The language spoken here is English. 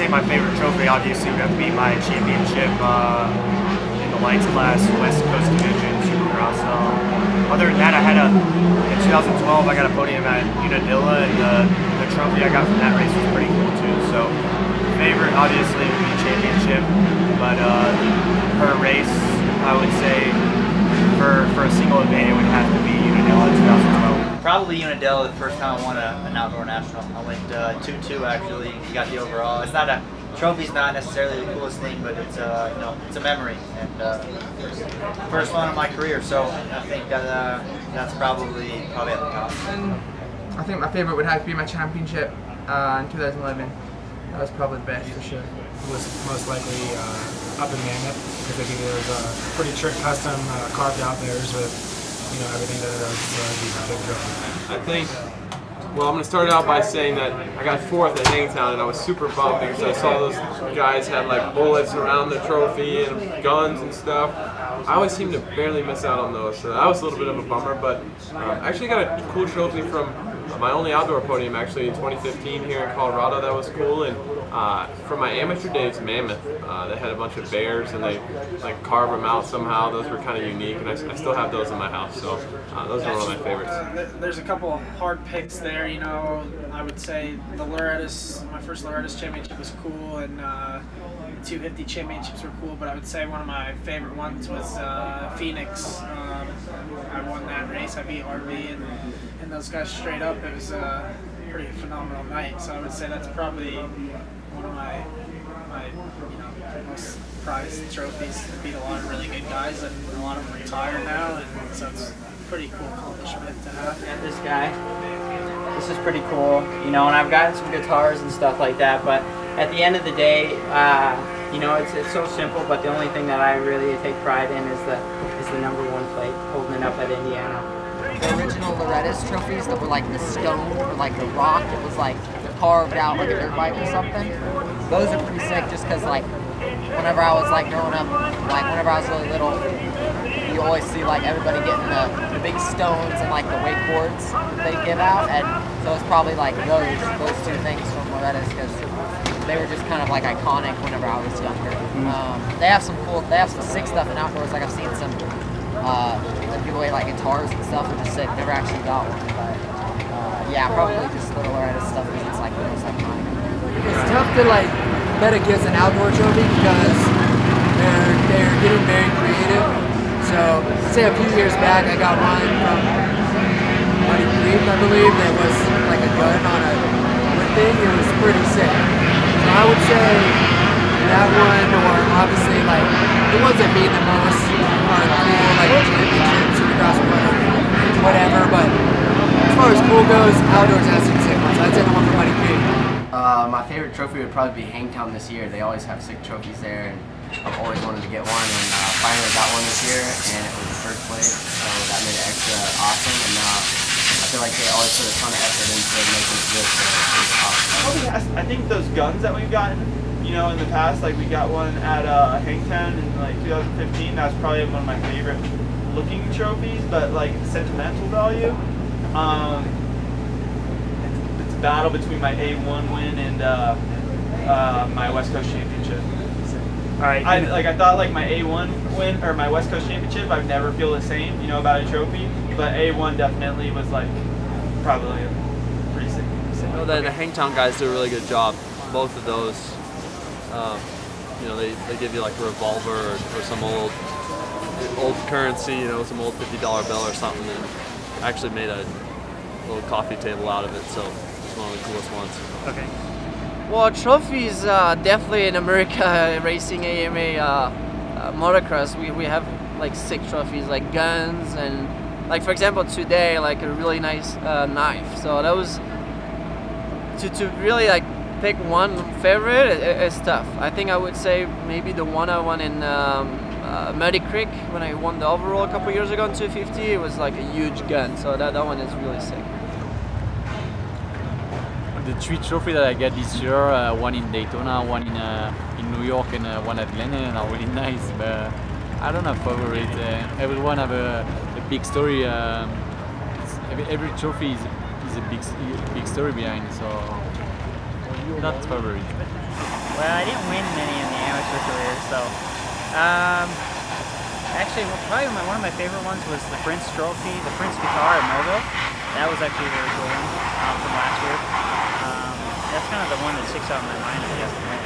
say my favorite trophy obviously would have to be my championship in the lights class, West Coast Division, Supercross. Other than that, in 2012 I got a podium at Unadilla, and the trophy I got from that race was pretty cool too. So favorite obviously would be championship, but per race I would say for a single event it would have to be Unadilla in 2012. Probably Unadilla, the first time I won an outdoor national. I went 2-2 actually. Got the overall. It's not a trophy's not necessarily the coolest thing, but it's you know, it's a memory and first one in my career. So I think that's probably at the top. I think my favorite would have to be my championship in 2011. That was probably the best for sure. It was most likely up in Mammoth, because I think there was a pretty trick custom carved out theirs with everything that it does big trophy. I think, well, I'm going to start out by saying that I got 4th at Hangtown, and I was super bummed because I saw those guys had like bullets around the trophy and guns and stuff. I always seem to barely miss out on those, so that was a little bit of a bummer, but I actually got a cool trophy from my only outdoor podium actually in 2015 here in Colorado. That was cool, and from my amateur days, Mammoth, they had a bunch of bears and they like carve them out somehow. Those were kind of unique, and I still have those in my house, so those are one of my favorites. There's a couple of hard picks there, you know. I would say the Loretta's, my first Loretta's championship was cool, and the 250 championships were cool, but I would say one of my favorite ones was Phoenix. I won that race. I beat Harvey and those guys straight up. It was a pretty phenomenal night. So I would say that's probably one of my most prized trophies. I beat a lot of really good guys, and a lot of them retired now, and so it's a pretty cool accomplishment to have. And this guy, this is pretty cool, and I've gotten some guitars and stuff like that, but at the end of the day, it's so simple, but the only thing that I really take pride in is the #1 plate, holding it up at Indiana. The original Loretta's trophies that were like the stone or like the rock that was like carved out like a dirt bike or something, those are pretty sick just because like whenever I was like growing up, like whenever I was really little, you always see like everybody getting the big stones and like the wakeboards that they give out, and so it's probably like those two things from Loretta's because they were just kind of like iconic whenever I was younger. They have some sick stuff in outdoors. Like I've seen some people give away like guitars and stuff, which is sick. Never actually got one, but yeah, probably just the Loretta's stuff because it's like the most iconic. It's tough to like bet against an outdoor trophy because they're getting very creative. So say a few years back, I got one from Muddy Creek, I believe, that was like a gun on a wood thing. It was pretty sick. So I would say that one, or obviously like the ones that mean the most are cool, like championships, Supercross, whatever. But as far as cool goes, outdoors has some sick ones. I'd say the one from Muddy Creek. My favorite trophy would probably be Hangtown this year. They always have sick trophies there, and I've always wanted to get one, and finally got one this year, and it was the first place, so that made it extra awesome, and I feel like they always put a ton of effort into making it good, so it was awesome. I think those guns that we've gotten, in the past, like we got one at Hangtown in like 2015, that was probably one of my favorite looking trophies, but like sentimental value, it's a battle between my A1 win and my West Coast Championship. All right. I thought like my A1 win or my West Coast Championship, I'd never feel the same, about a trophy. But A1 definitely was like probably pretty sick. The Hangtown guys do a really good job. Both of those, they give you like a revolver or some old currency, some old $50 bill or something, and actually made a little coffee table out of it. So it's one of the coolest ones. Okay. Well, trophies, definitely in America racing AMA motocross, we have like sick trophies like guns and like for example today like a really nice knife. So that was to really like pick one favorite. It's tough. I think I would say maybe the one I won in Muddy Creek when I won the overall a couple years ago in 250. It was like a huge gun. So that one is really sick. The 3 trophies that I got this year, one in Daytona, one in New York, and one at Glenn, are really nice. But I don't have favorite. Everyone have a big story. Every trophy is a big story behind. So not favorite. Well, I didn't win many in the amateur career, so actually, well, probably one of my favorite ones was the Prince Trophy, the Prince Guitar at Millville. That was actually a really cool one from last year. That's kind of the one that sticks out in my mind, I guess.